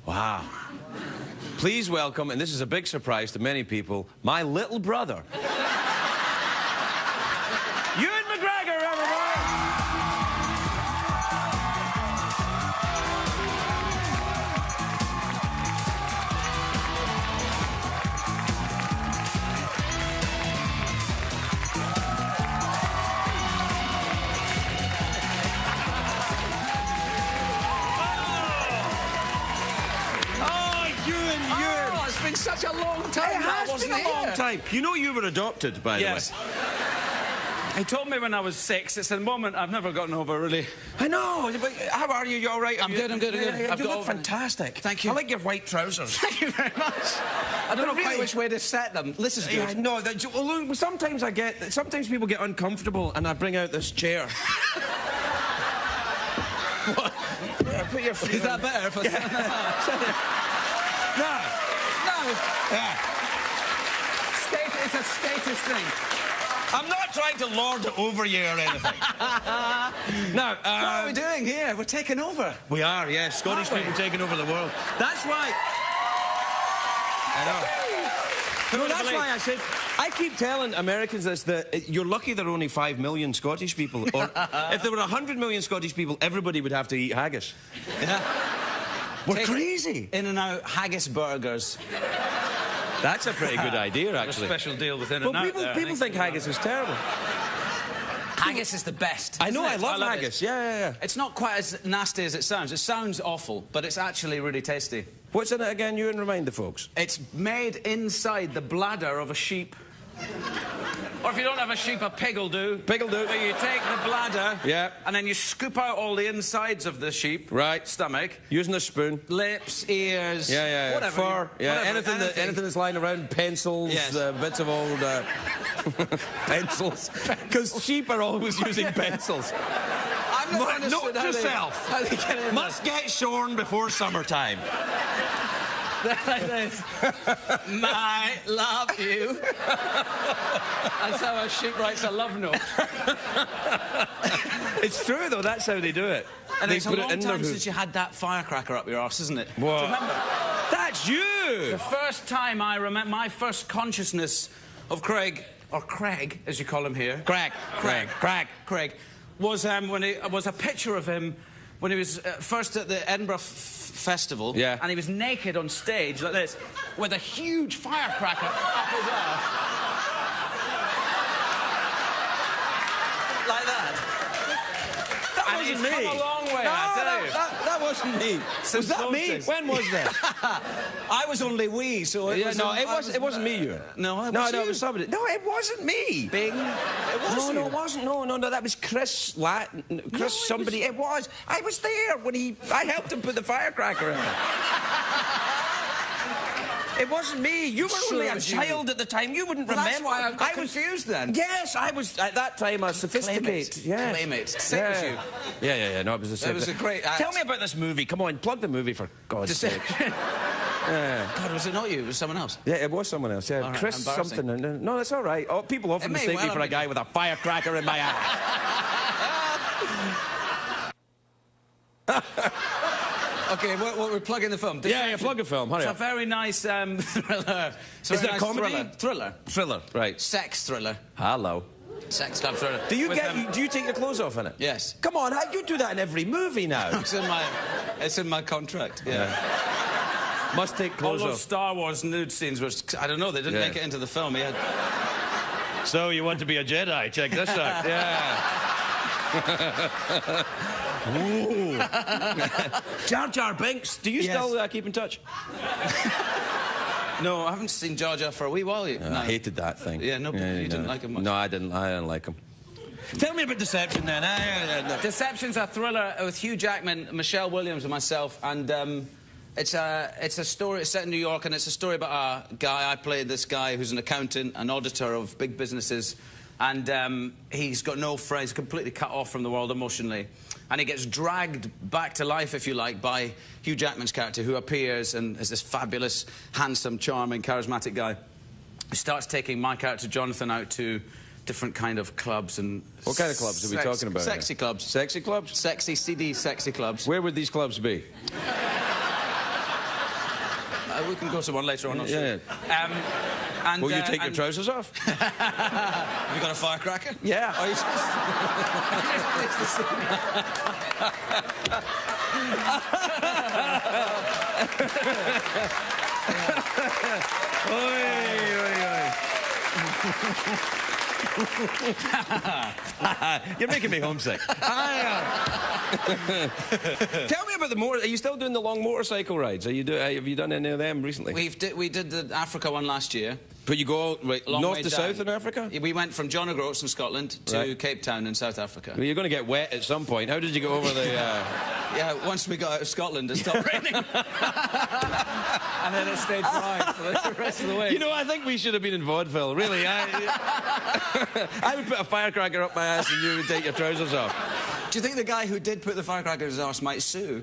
Wow. Please welcome, and this is a big surprise to many people, my little brother. Ewan Macgregor, everybody! It's been such a long time. It has been a long time. You know you were adopted, by the way. Yes. He told me when I was 6. It's a moment I've never gotten over, really. I know, but how are you? You all right? I'm good. You look fantastic. Thank you. I like your white trousers. Thank you very much. I don't know quite which way to set them. This is good. Yeah, no, look, sometimes people get uncomfortable and I bring out this chair. What? Yeah, put your feet Is that better? If I No. Yeah. It's a status thing. I'm not trying to lord it over you or anything. No. What are we doing here? We're taking over. We are, yes. Scottish people taking over the world. That's why. I know. No, that's why I said, I keep telling Americans this, that you're lucky there are only 5 million Scottish people. Or if there were 100 million Scottish people, everybody would have to eat haggis. Yeah. We're crazy. In-N-Out haggis burgers. That's a pretty good idea, actually. A special deal with In-N-Out. Well, people think haggis is terrible. Haggis is the best. I know, I love haggis. Yeah. It's not quite as nasty as it sounds. It sounds awful, but it's actually really tasty. What's in it again, Ewan? Remind the folks. It's made inside the bladder of a sheep. Or if you don't have a sheep, a pig will do. Pig will do. Where you take the bladder, yeah, and then you scoop out all the insides of the sheep. Right. Stomach. Using a spoon. Lips, ears. Yeah. Whatever. Fur. Yeah. Whatever, Anything that's lying around. Pencils. Yes. Bits of old pencils. Because sheep are always using pencils. I'm not Note to self. How they get in Must get shorn before summertime. Like this. I love you. That's how a sheep writes a love note. It's true, though. That's how they do it. And they it's a long time since you had that firecracker up your arse, isn't it? What? Do you remember? That's you! The first time I remember, my first consciousness of Craig, or Craig, as you call him here. Craig, was when it was a picture of him when he was first at the Edinburgh Festival. Yeah. And he was naked on stage like this, with a huge firecracker up his arse. Like that. That wasn't me. Come a long way, I tell you. That wasn't me. Was that me? Days. When was that? I was only wee, so it was... it wasn't me, Ewan. No, it was somebody. No, it wasn't me. Bing. It was you. No, it wasn't. No, that was Chris somebody. It was. I was there when I helped him put the firecracker in. It wasn't me. You were only a child at the time. You wouldn't remember. That's why I was confused then. Yes, I was at that time a sophisticated. Claim it. Same as you. Yeah. No, it was a. It was a great act. Tell me about this movie. Come on, plug the movie for God's sake. God, was it not you? It was someone else. Yeah, it was someone else. Yeah, right, Chris something. No, that's all right. Oh, people often mistake me for a guy with a firecracker in my eye. Okay, what we're plugging the film. Yeah, plug a film. Hurry up. It's a very nice thriller. Is it a comedy? Thriller. Right. Sex thriller. Hello. Sex club thriller. Do you take your clothes off in it? Yes. Come on, you do that in every movie now. It's in my contract. Yeah. Must take clothes off. All those Star Wars nude scenes were, I don't know, they didn't make it into the film. So you want to be a Jedi? Check this out. Yeah. Ooh. Jar Jar Binks. Do you still keep in touch? No, I haven't seen Jar Jar for a wee while. No. I hated that thing. Yeah, you didn't like him much. No, I didn't like him. Tell me about Deception, then. Deception's a thriller with Hugh Jackman, Michelle Williams and myself, and it's a story. It's set in New York, and it's a story about a guy. I played this guy who's an accountant, an auditor of big businesses, and he's got no friends, completely cut off from the world emotionally. And he gets dragged back to life, if you like, by Hugh Jackman's character, who appears and is this fabulous, handsome, charming, charismatic guy who starts taking my character, Jonathan, out to different kind of clubs and... What kind of clubs are we talking about? Sexy clubs. Sexy clubs? Sexy, seedy, sexy clubs. Where would these clubs be? We can go to one later on, I'm Yeah. sure. And, Will you take your trousers off? Have you got a firecracker? Yeah. Oh, you You're making me homesick. Tell me about the motor. Are you still doing the long motorcycle rides? Have you done any of them recently? We did the Africa one last year. But you go north to south in Africa? We went from John O'Groats in Scotland to Right. Cape Town in South Africa. Well, you're going to get wet at some point. How did you go over the... Yeah, once we got out of Scotland, it stopped raining. And then it stayed dry for the rest of the way. You know, I think we should have been in vaudeville, really. I would put a firecracker up my ass and you would take your trousers off. Do you think the guy who did put the firecracker in his arse might sue?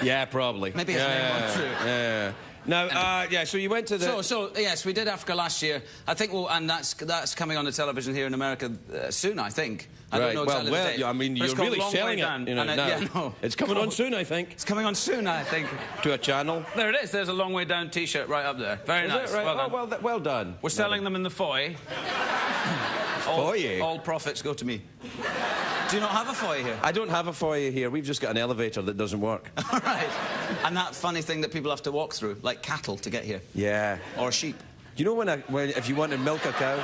Yeah, probably. Maybe his name won't sue. Yeah. Now, yeah, so you went to the... So, yes, we did Africa last year. I think, and that's coming on the television here in America soon, I think. I don't know exactly the date. I mean, But it's you're called really Long Way selling Down. it. You know, And, now. yeah, no. It's coming on soon, I think. It's coming on soon, I think. To a channel. There it is. There's a Long Way Down T-shirt right up there. Very nice. Right? Well done. Well done. We're selling them in the foyer. Foyer? All profits go to me. Do you not have a foyer here? I don't have a foyer here. We've just got an elevator that doesn't work. All right. And that funny thing that people have to walk through, like cattle to get here. Yeah. Or sheep. You know when if you want to milk a cow?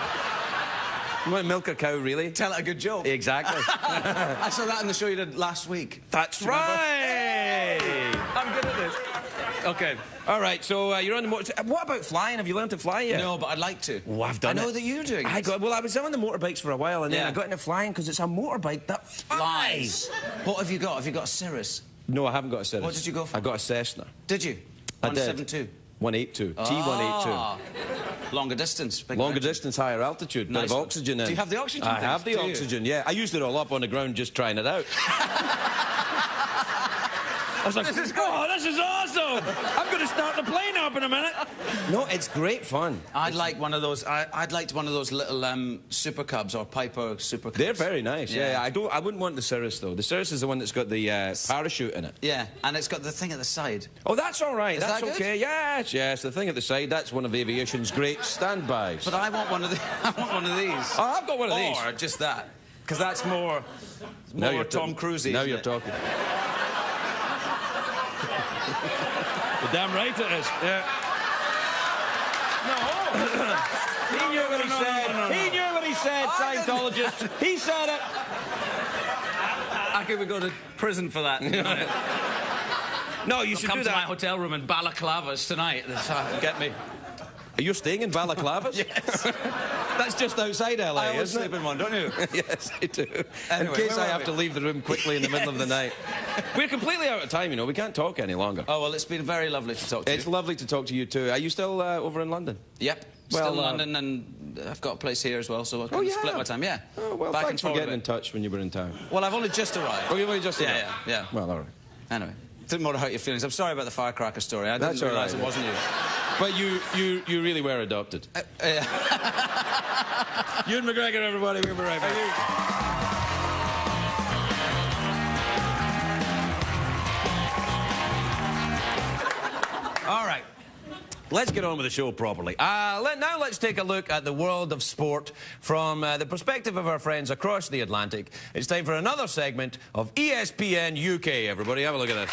You want to milk a cow, really? Tell it a good joke. Exactly. I saw that in the show you did last week. That's right! I'm good at this. Okay. All right, so you're on the motor... What about flying? Have you learned to fly yet? No, but I'd like to. Oh, I've done it. I know that you're doing it. Well, I was on the motorbikes for a while, and then Yeah. I got into flying because it's a motorbike that flies. What have you got? Have you got a Cirrus? No, I haven't got a Cirrus. What did you go for? I got a Cessna. Did you? I did. 172. 182. T182. Longer distance. Big Longer engine. distance, higher altitude, bit Nice of one. oxygen in. Do you have the oxygen I things? have the Do you? oxygen, yeah. I used it all up on the ground just trying it out. I was like, this is awesome! I'm going to start the plane up in a minute. No, it's great fun. I'd like one of those. I'd like one of those little Super Cubs or Piper Super Cubs. They're very nice. Yeah. I wouldn't want the Cirrus though. The Cirrus is the one that's got the parachute in it. Yeah, and it's got the thing at the side. Oh, that's all right. Is That's that good? okay. Yes. The thing at the side. That's one of aviation's great standbys. But I want one of I want one of these. Oh, I've got one of these. Or just that, because that's more Tom Cruise-y. Now isn't you're it? talking. You're damn right it is. Yeah. No. He knew what he said. He knew what he said, Scientologist. He said it. I could we go to prison for that. No, you should Come do to my that. hotel room in balaclavas tonight. Get me. Are you staying in balaclavas? Yes. That's just outside LA, I always isn't sleep it? in one, don't you? Yes, I do. Anyway, in case where I were have we? to leave the room quickly in the middle of the night. We're completely out of time, you know. We can't talk any longer. Oh, well, it's been very lovely to talk to It's you. lovely to talk to you, too. Are you still over in London? Yep. Well, Still in London, and I've got a place here as well, so I can you split have? my time. Yeah. Oh, well, Back thanks and for forward getting a in bit. touch when you were in town. Well, I've only just arrived. Oh, you've only just arrived? Yeah. Well, all right. Anyway, didn't want to hurt your feelings. I'm sorry about the firecracker story. I That's didn't all realise right, it wasn't you. But you really were adopted. Ewan Macgregor, everybody. We'll be right back. All right. Let's get on with the show properly. Now let's take a look at the world of sport from the perspective of our friends across the Atlantic. It's time for another segment of ESPN UK, everybody. Have a look at this.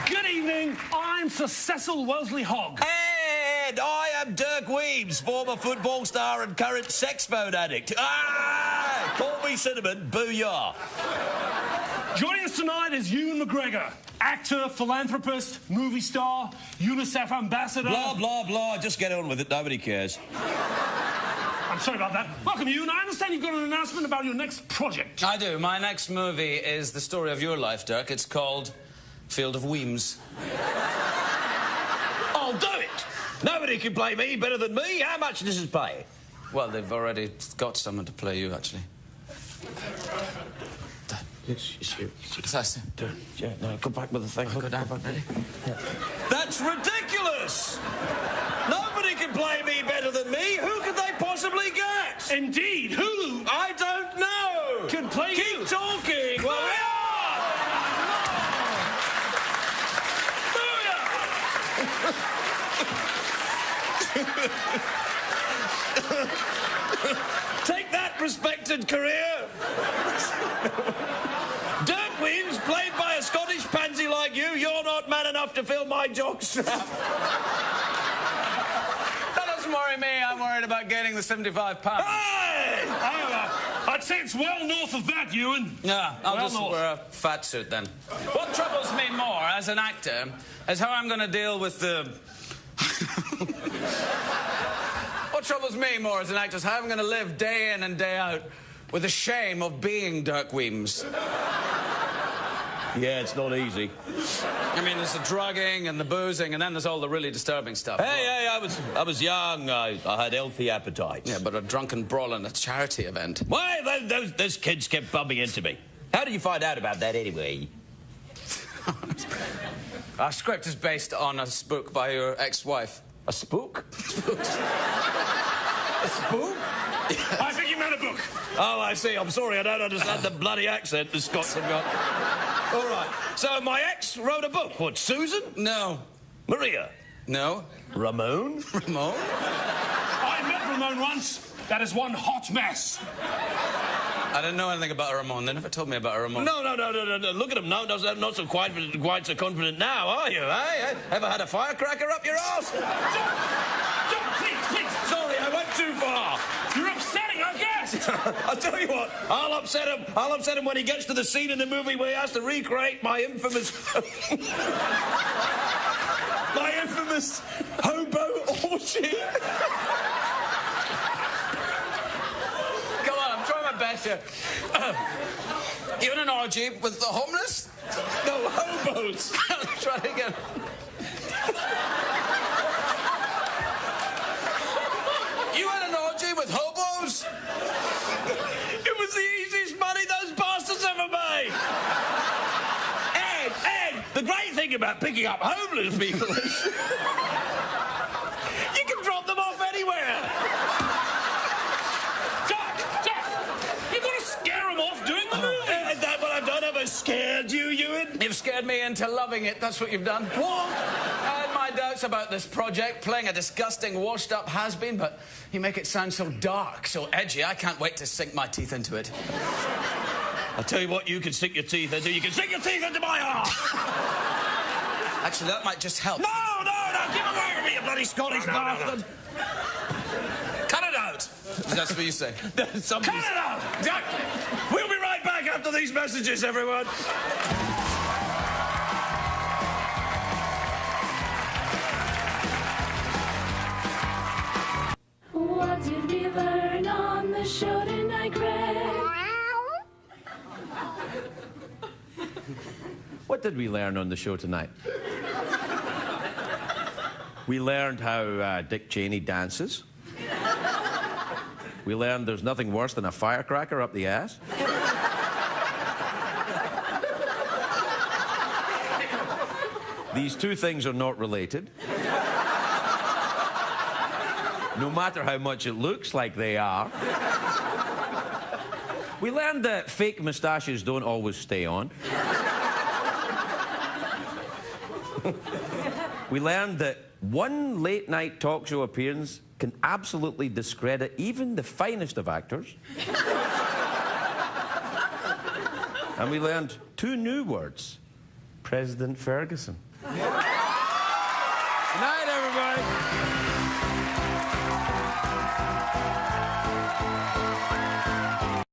Good evening, I'm Sir Cecil Wellesley Hogg. And I am Dirk Weems, former football star and current sex phone addict. Ah! Call me Cinnamon, booyah. Joining us tonight is Ewan Macgregor, actor, philanthropist, movie star, UNICEF ambassador. Blah, blah, blah. Just get on with it. Nobody cares. I'm sorry about that. Welcome, Ewan. I understand you've got an announcement about your next project. I do. My next movie is the story of your life, Dirk. It's called Field of Weems. I'll do it. Nobody can play me better than me. How much does it pay? Well, they've already got someone to play you, actually. Yeah, no, go back with the thing. Go down. Ready? Yeah. That's ridiculous! Nobody can play me better than me. Who could they possibly get? Indeed, who I don't know. can play you? Keep talking. Well, take that, respected career. Dirk Weems, played by a Scottish pansy like you, you're not man enough to fill my jockstrap. That doesn't worry me. I'm worried about gaining the 75 pounds. Hey! I'd say it's well north of that, Ewan. Yeah, I'll Well just north. wear a fat suit then. What troubles me more as an actor is how I'm going to deal with the... What troubles me more as an actor is how I'm going to live day in and day out with the shame of being Dirk Weems. Yeah, it's not easy. I mean, there's the drugging and the boozing, and then there's all the really disturbing stuff. Hey, I was young. I had healthy appetites. Yeah, but a drunken brawl in a charity event. Why, those kids kept bumping into me. How did you find out about that anyway? Our script is based on a book by your ex-wife. A spook? A spook? I think you meant a book. Oh, I see. I'm sorry. I don't understand the bloody accent the Scots have got. All right. So my ex wrote a book. What, Susan? No. Maria? No. Ramon? Ramon? I met Ramon once. That is one hot mess. I didn't know anything about a Ramon. They never told me about a Ramon. No. Look at him now. Not so quite so confident now, are you, eh? Ever had a firecracker up your arse? Don't, please. Sorry, I went too far. You're upsetting our guest. I'll tell you what, I'll upset him when he gets to the scene in the movie where he has to recreate my infamous... my infamous hobo orgy. Come on, I'm trying my best here. You in an orgy with the homeless? No, hobos. Try it again. You had an orgy with hobos? It was the easiest money those bastards ever made. And the great thing about picking up homeless people is you can drop them off anywhere. Doc, you're going to scare him off doing the movie. Is that what I've done? Have I scared you, Ewan? You've scared me into loving it. That's what you've done. What? I had my doubts about this project, playing a disgusting, washed-up has-been, but you make it sound so dark, so edgy. I can't wait to sink my teeth into it. I'll tell you what you can sink your teeth into. You can sink your teeth into my arse! Actually, that might just help. No! Give away from me, you bloody Scottish bastard! Cut it out! That's what you say. Cut it out! We'll be right back after these messages, everyone. What did we learn on the show tonight, Greg? What did we learn on the show tonight? We learned how Dick Cheney dances. We learned there's nothing worse than a firecracker up the ass. These two things are not related. No matter how much it looks like they are. We learned that fake moustaches don't always stay on. We learned that one late-night talk show appearance can absolutely discredit even the finest of actors. And we learned two new words. President Ferguson. Good night, everybody.